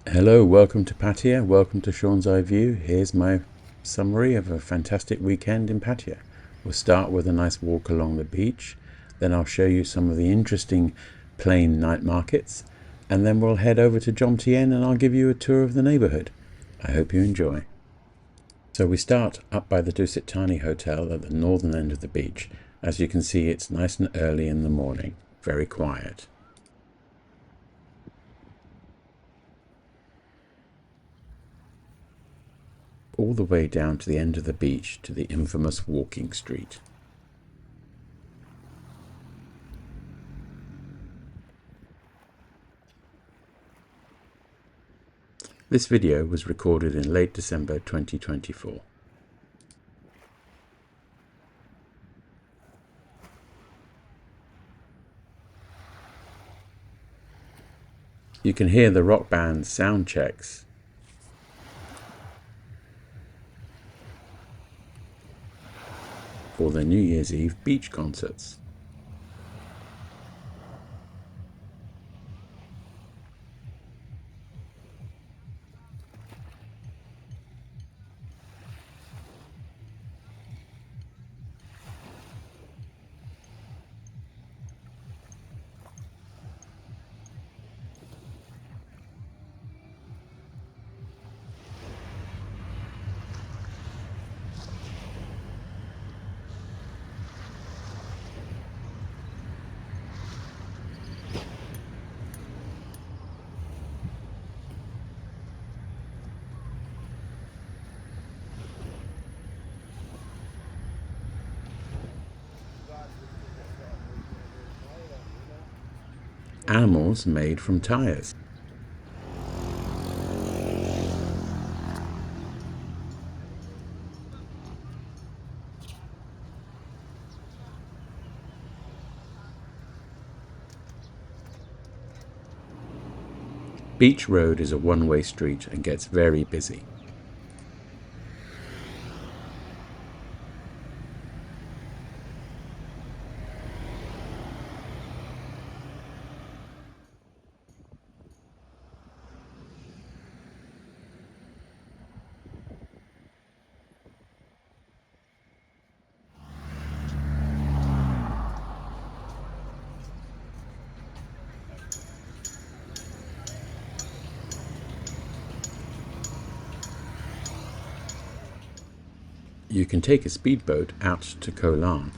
Hello, welcome to Pattaya, welcome to Sean's Eye View. Here's my summary of a fantastic weekend in Pattaya. We'll start with a nice walk along the beach, then I'll show you some of the interesting plain night markets, and then we'll head over to Jomtien and I'll give you a tour of the neighborhood. I hope you enjoy. So we start up by the Dusitani Hotel at the northern end of the beach. As you can see, it's nice and early in the morning, very quiet. All the way down to the end of the beach to the infamous walking street. This video was recorded in late December 2024. You can hear the rock band's sound checks for the New Year's Eve beach concerts. Animals made from tires. Beach Road is a one-way street and gets very busy. You can take a speedboat out to Koh Larn.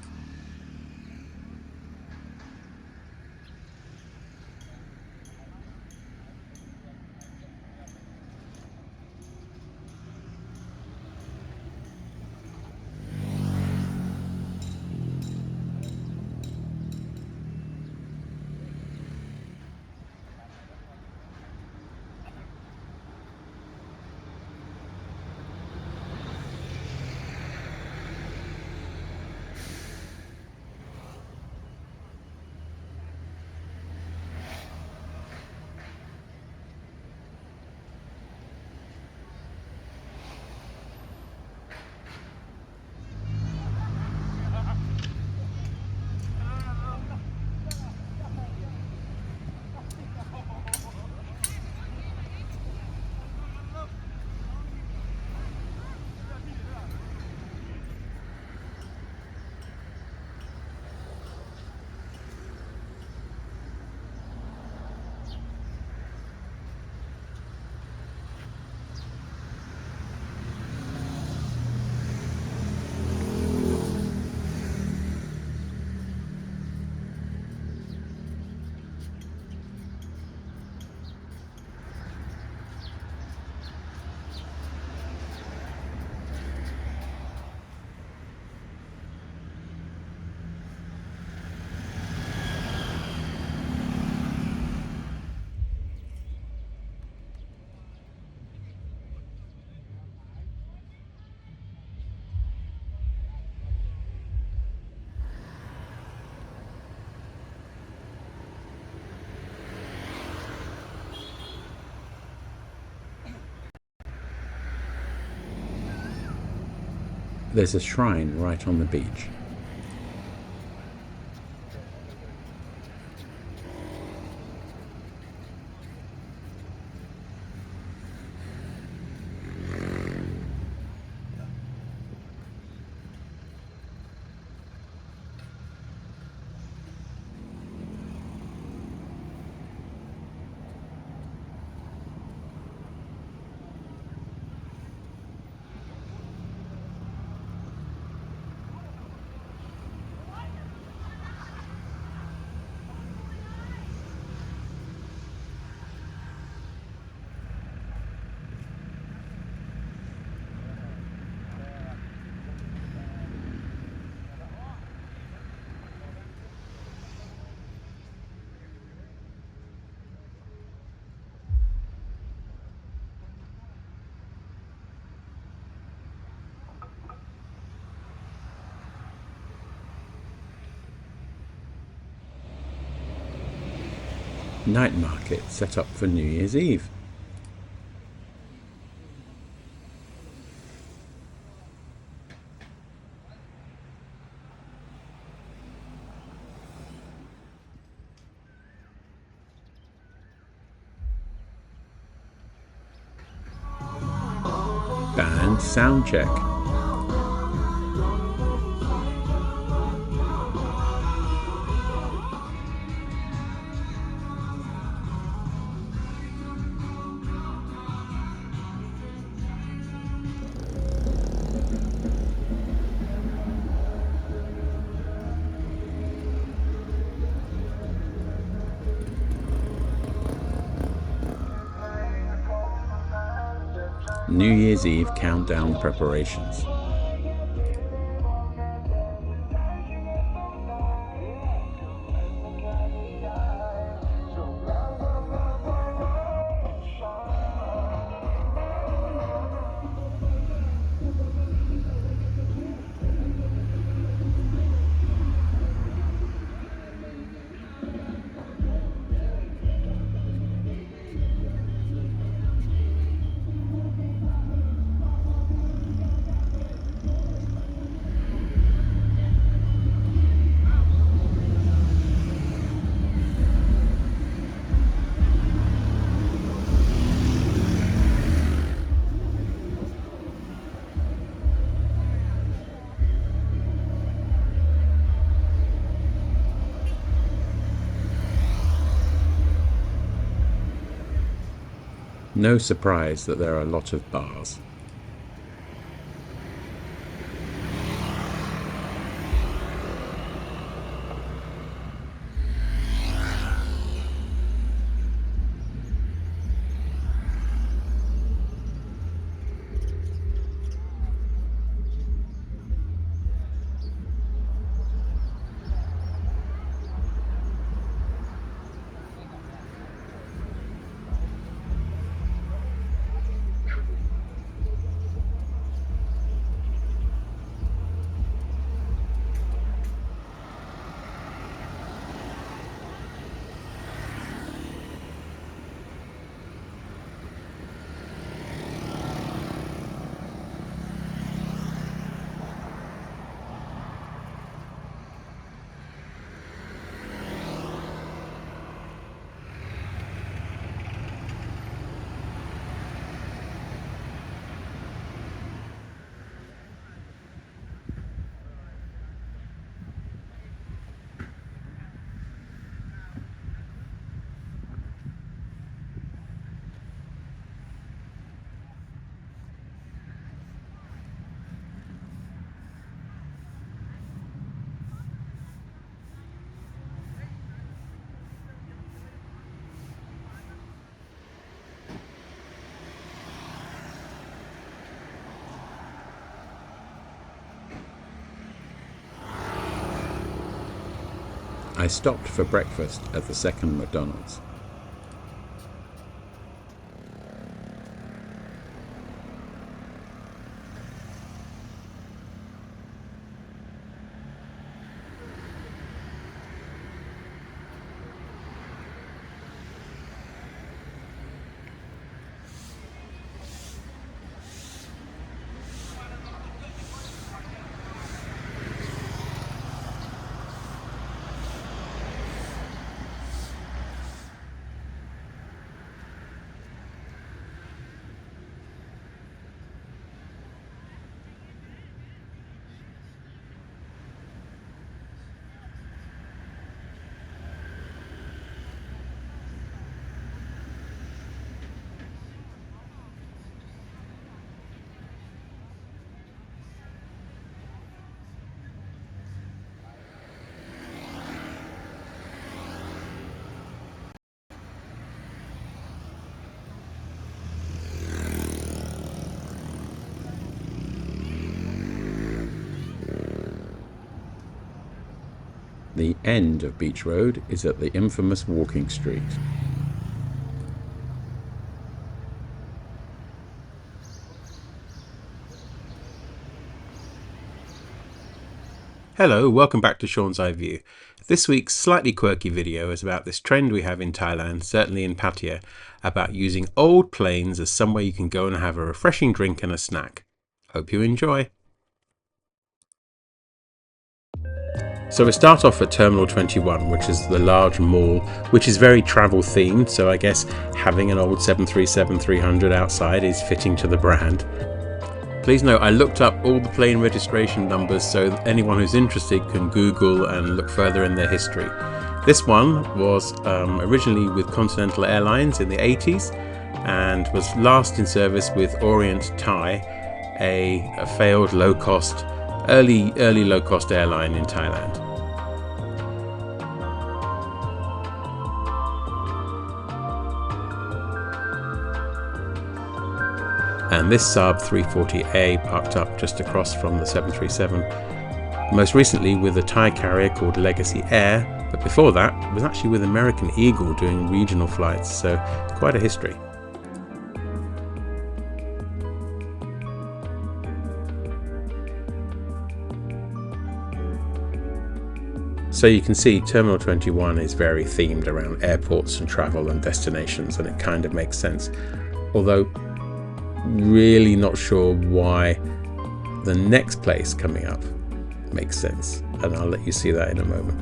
There's a shrine right on the beach. night market set up for New Year's Eve. Band sound check. New Year's Eve countdown preparations. No surprise that there are a lot of bars. I stopped for breakfast at the second McDonald's. The end of Beach Road is at the infamous walking street. Hello, welcome back to Sean's Eye View. This week's slightly quirky video is about this trend we have in Thailand, certainly in Pattaya, about using old planes as somewhere you can go and have a refreshing drink and a snack. Hope you enjoy. So we start off at Terminal 21, which is the large mall, which is very travel themed, so I guess having an old 737-300 outside is fitting to the brand. Please note, I looked up all the plane registration numbers so that anyone who's interested can Google and look further in their history. This one was originally with Continental Airlines in the 80s and was last in service with Orient Thai, a failed low-cost, early low-cost airline in Thailand. And this Saab 340A parked up just across from the 737, most recently with a Thai carrier called Legacy Air, but before that it was actually with American Eagle doing regional flights, so quite a history. So you can see Terminal 21 is very themed around airports and travel and destinations, and it kind of makes sense, although really not sure why the next place coming up makes sense, and I'll let you see that in a moment.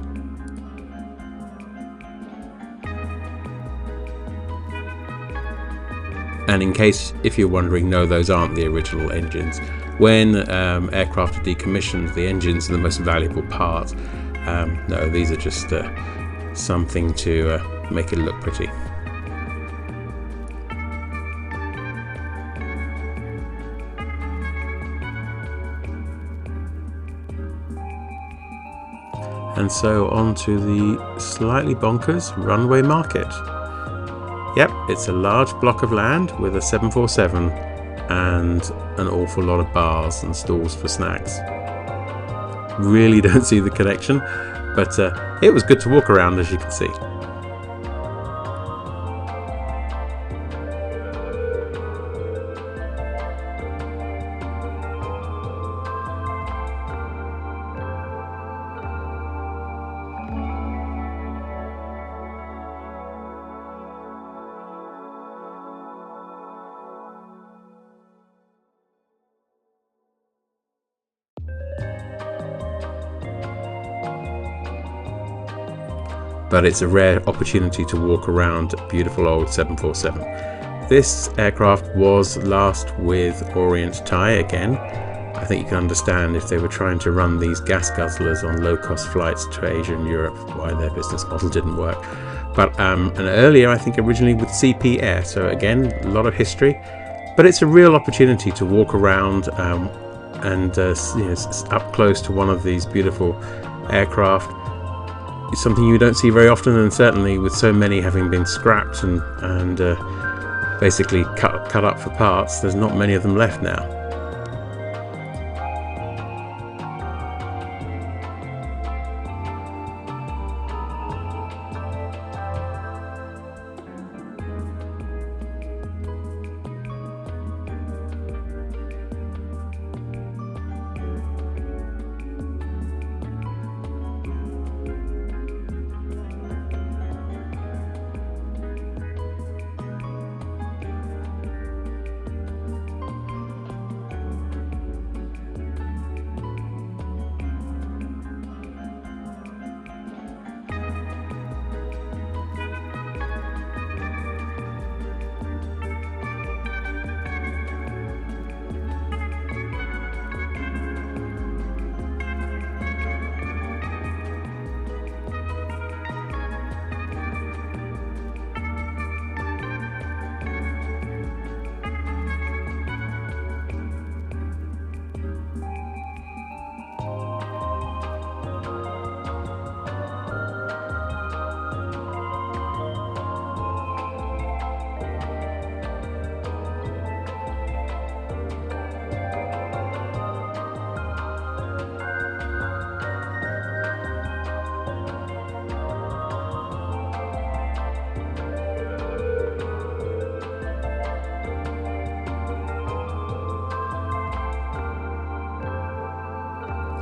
And in case if you're wondering, no, those aren't the original engines. When aircraft are decommissioned, the engines are the most valuable part. No, these are just something to make it look pretty. And so on to the slightly bonkers runway market. Yep, it's a large block of land with a 747 and an awful lot of bars and stalls for snacks. Really don't see the connection, but it was good to walk around, as you can see. But it's a rare opportunity to walk around a beautiful old 747. This aircraft was last with Orient Thai again. I think you can understand if they were trying to run these gas guzzlers on low-cost flights to Asia and Europe, why their business model didn't work. But and earlier, I think originally with CP Air, so again, a lot of history. But it's a real opportunity to walk around and up close to one of these beautiful aircraft. It's something you don't see very often, and certainly with so many having been scrapped and basically cut up for parts, there's not many of them left now.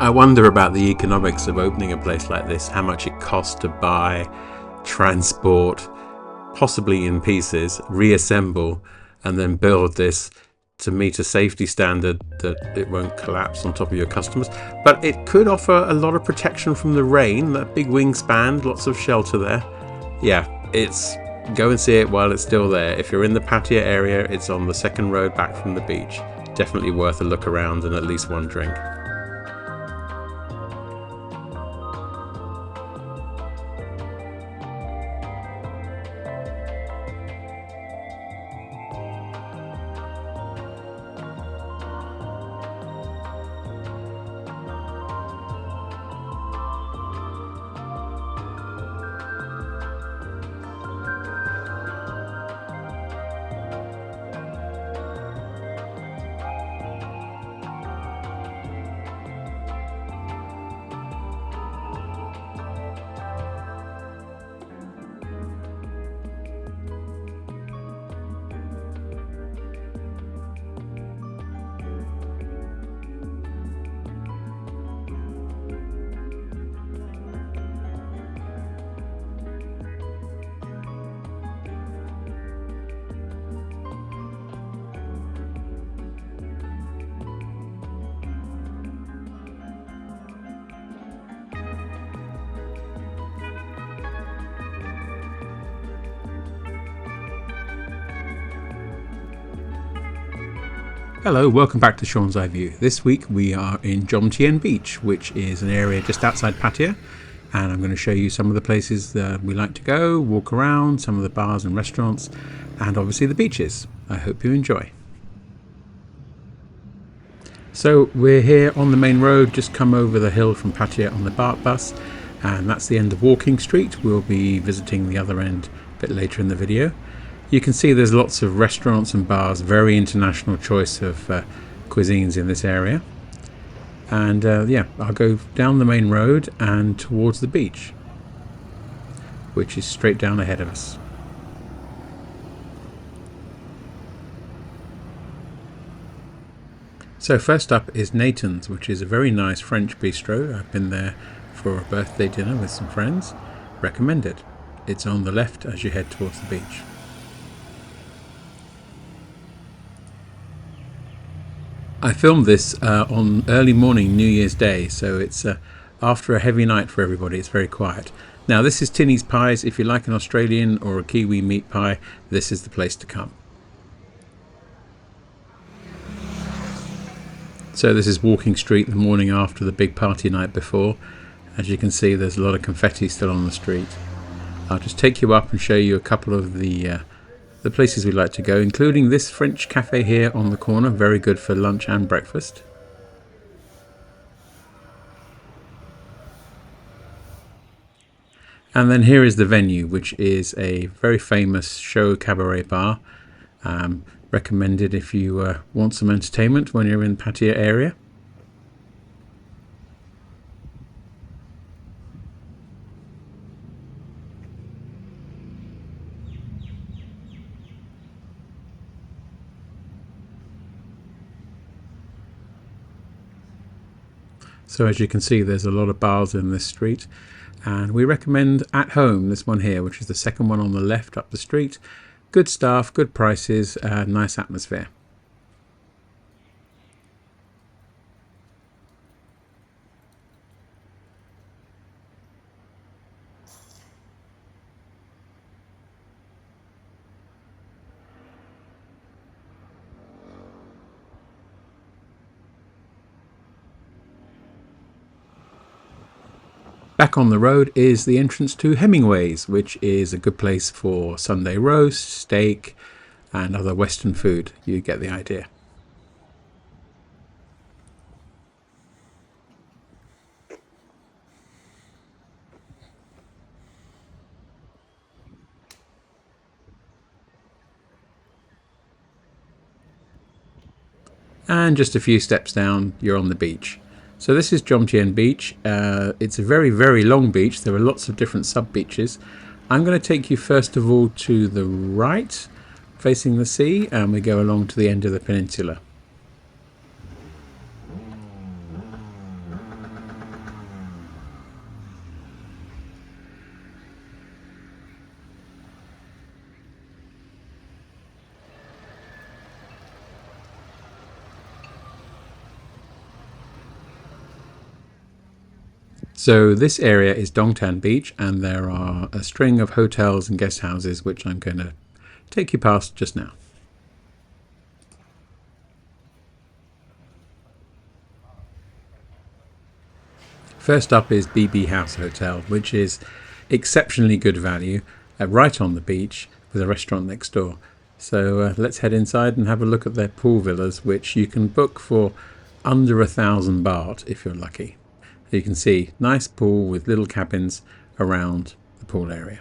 I wonder about the economics of opening a place like this, how much it costs to buy, transport, possibly in pieces, reassemble, and then build this to meet a safety standard that it won't collapse on top of your customers. But it could offer a lot of protection from the rain, that big wingspan, lots of shelter there. Yeah, go and see it while it's still there. If you're in the Pattaya area, it's on the second road back from the beach. Definitely worth a look around and at least one drink. Hello, welcome back to Sean's Eye View. This week we are in Jomtien Beach, which is an area just outside Pattaya, and I'm going to show you some of the places that we like to go, walk around, some of the bars and restaurants, and obviously the beaches. I hope you enjoy. So we're here on the main road, just come over the hill from Pattaya on the BART bus, and that's the end of Walking Street. We'll be visiting the other end a bit later in the video. You can see there's lots of restaurants and bars, very international choice of cuisines in this area. And yeah, I'll go down the main road and towards the beach, which is straight down ahead of us. So first up is Nathan's, which is a very nice French bistro. I've been there for a birthday dinner with some friends. Recommend it. It's on the left as you head towards the beach. I filmed this on early morning New Year's Day, so it's after a heavy night for everybody. It's very quiet. Now this is Tinny's Pies. If you like an Australian or a Kiwi meat pie, this is the place to come. So this is Walking Street the morning after the big party night before. As you can see, there's a lot of confetti still on the street. I'll just take you up and show you a couple of the places we like to go, including this French cafe here on the corner, very good for lunch and breakfast. And then here is the venue, which is a very famous show cabaret bar. Recommended if you want some entertainment when you're in the Pattaya area. So as you can see, there's a lot of bars in this street, and we recommend At Home, this one here, which is the second one on the left up the street. Good staff, good prices, nice atmosphere. Back on the road is the entrance to Hemingway's, which is a good place for Sunday roast, steak, and other Western food. You get the idea. And just a few steps down, you're on the beach. So this is Jomtien Beach. It's a very, very long beach. There are lots of different sub-beaches. I'm going to take you first of all to the right, facing the sea, and we go along to the end of the peninsula. So this area is Jomtien Beach, and there are a string of hotels and guest houses which I'm going to take you past just now. First up is BB House Hotel, which is exceptionally good value, right on the beach with a restaurant next door. So let's head inside and have a look at their pool villas, which you can book for under 1,000 baht if you're lucky. You can see nice pool with little cabins around the pool area.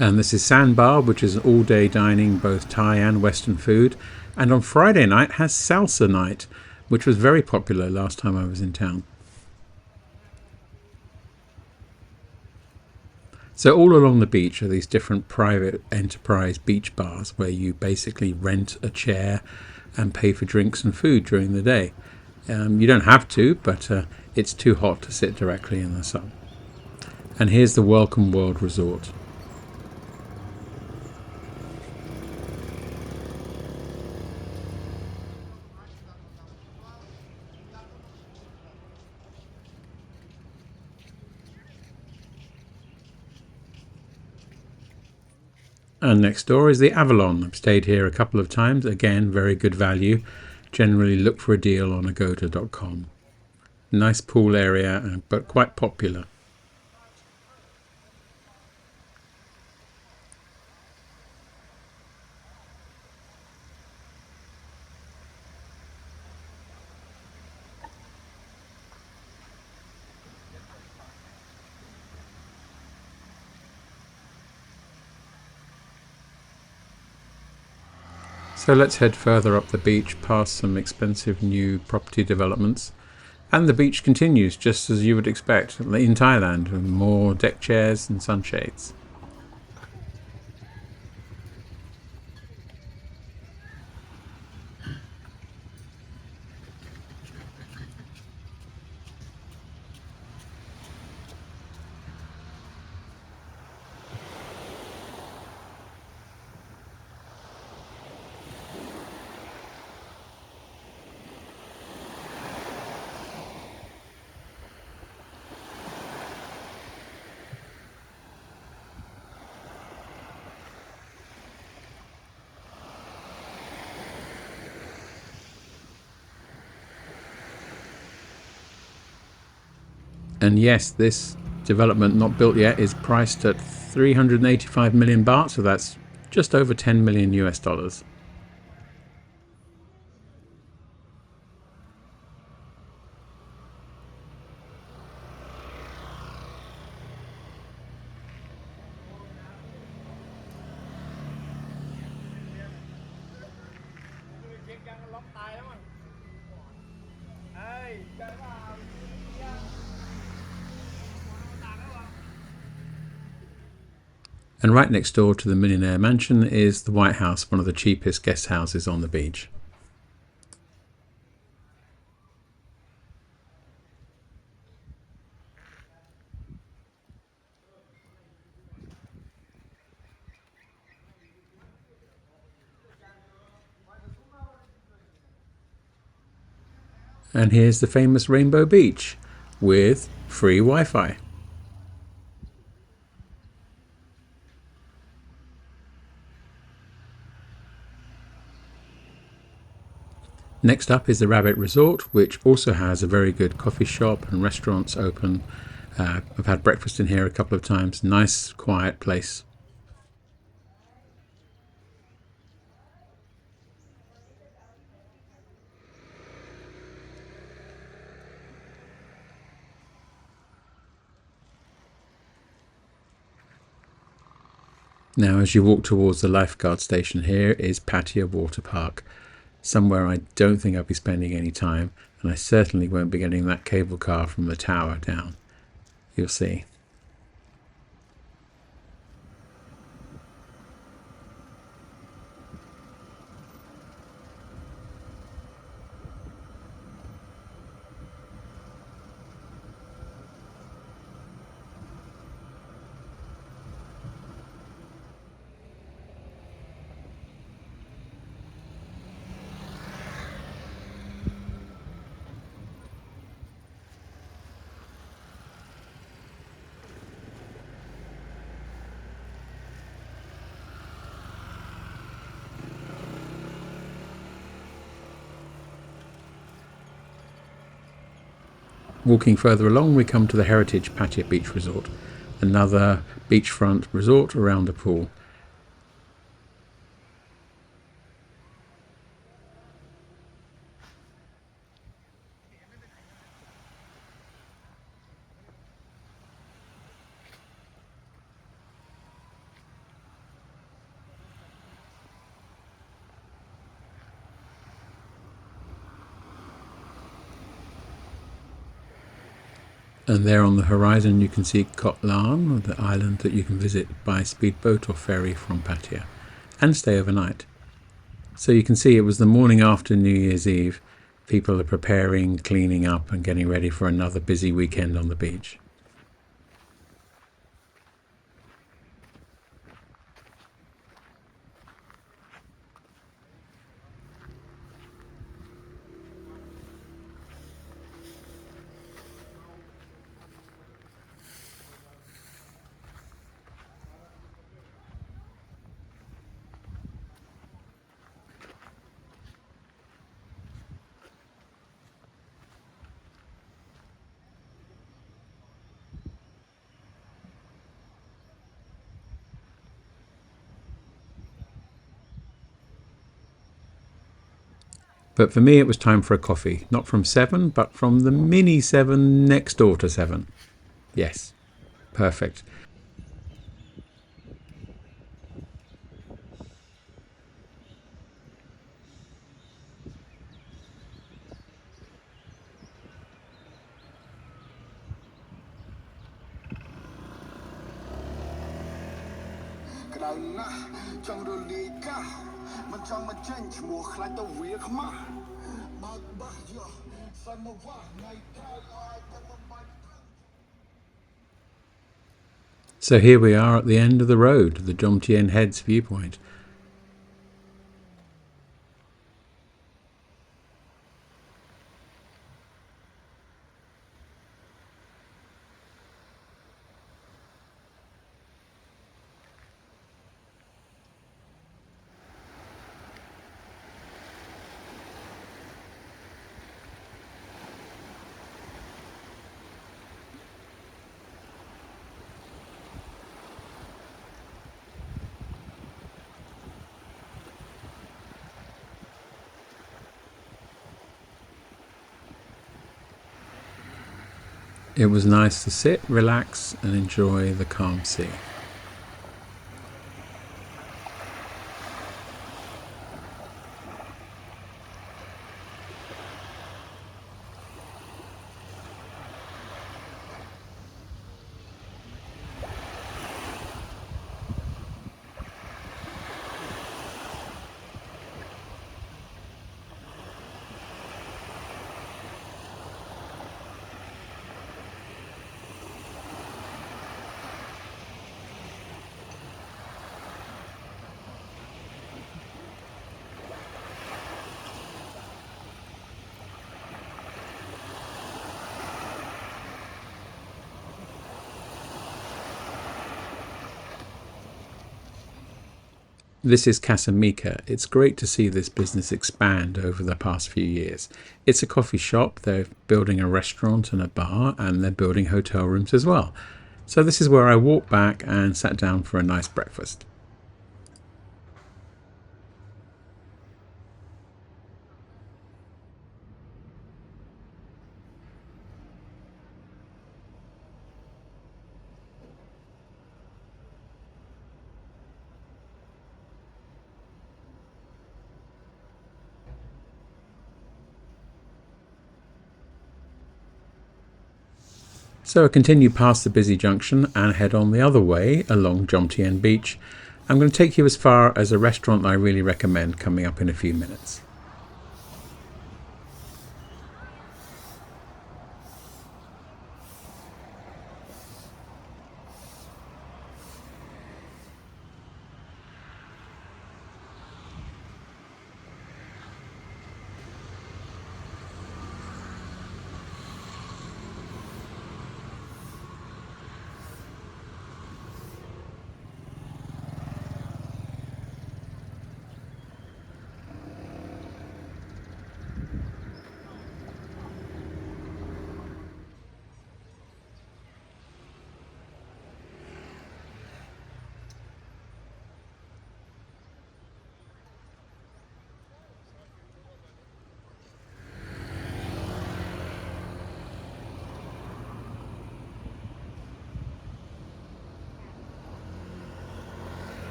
And this is Sandbar, which is an all-day dining, both Thai and Western food. And on Friday night has salsa night, which was very popular last time I was in town. So all along the beach are these different private enterprise beach bars where you basically rent a chair and pay for drinks and food during the day. You don't have to, but it's too hot to sit directly in the sun. And here's the Welcome World Resort. And next door is the Avalon. I've stayed here a couple of times. Again, very good value. Generally look for a deal on agoda.com. Nice pool area, but quite popular. So let's head further up the beach past some expensive new property developments. And the beach continues just as you would expect in Thailand, with more deck chairs and sunshades. And yes, this development, not built yet, is priced at 385 million baht, so that's just over 10 million US dollars. And right next door to the Millionaire Mansion is the White House, one of the cheapest guest houses on the beach. And here's the famous Rainbow Beach with free Wi-Fi. Next up is the Rabbit Resort, which also has a very good coffee shop and restaurants open. I've had breakfast in here a couple of times. Nice, quiet place. Now, as you walk towards the lifeguard station, here is Pattaya Water Park, somewhere I don't think I'll be spending any time, and I certainly won't be getting that cable car from the tower down. You'll see. Walking further along, we come to the heritage Pattaya Beach Resort, another beachfront resort around a pool. And there on the horizon you can see Koh Larn, the island that you can visit by speedboat or ferry from Pattaya, and stay overnight. So you can see it was the morning after New Year's Eve. People are preparing, cleaning up and getting ready for another busy weekend on the beach. But for me, it was time for a coffee, not from 7, but from the mini 7 next door to 7. Yes, perfect. So here we are at the end of the road, the Jomtien Heads viewpoint. It was nice to sit, relax and enjoy the calm sea. This is Casamika. It's great to see this business expand over the past few years. It's a coffee shop, they're building a restaurant and a bar, and they're building hotel rooms as well. So this is where I walked back and sat down for a nice breakfast. So I continue past the busy junction and head on the other way along Jomtien Beach. I'm going to take you as far as a restaurant I really recommend coming up in a few minutes.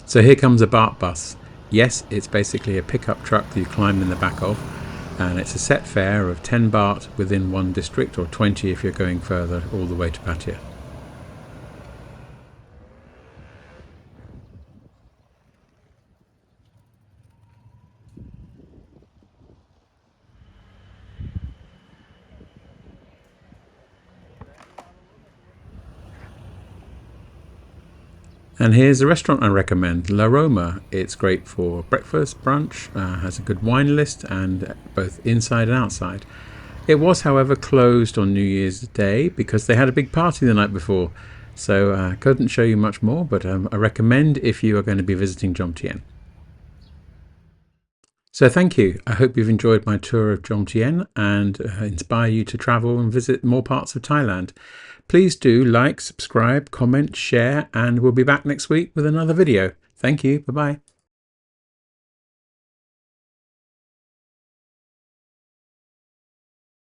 So here comes a BART bus. Yes, it's basically a pickup truck that you climb in the back of, and it's a set fare of 10 baht within one district, or 20 if you're going further all the way to Pattaya. And here's a restaurant I recommend, La Roma. It's great for breakfast, brunch, has a good wine list, and both inside and outside. It was, however, closed on New Year's Day because they had a big party the night before. So I couldn't show you much more, but I recommend if you are going to be visiting Jomtien. So thank you. I hope you've enjoyed my tour of Jomtien and inspire you to travel and visit more parts of Thailand. Please do like, subscribe, comment, share, and we'll be back next week with another video. Thank you. Bye-bye.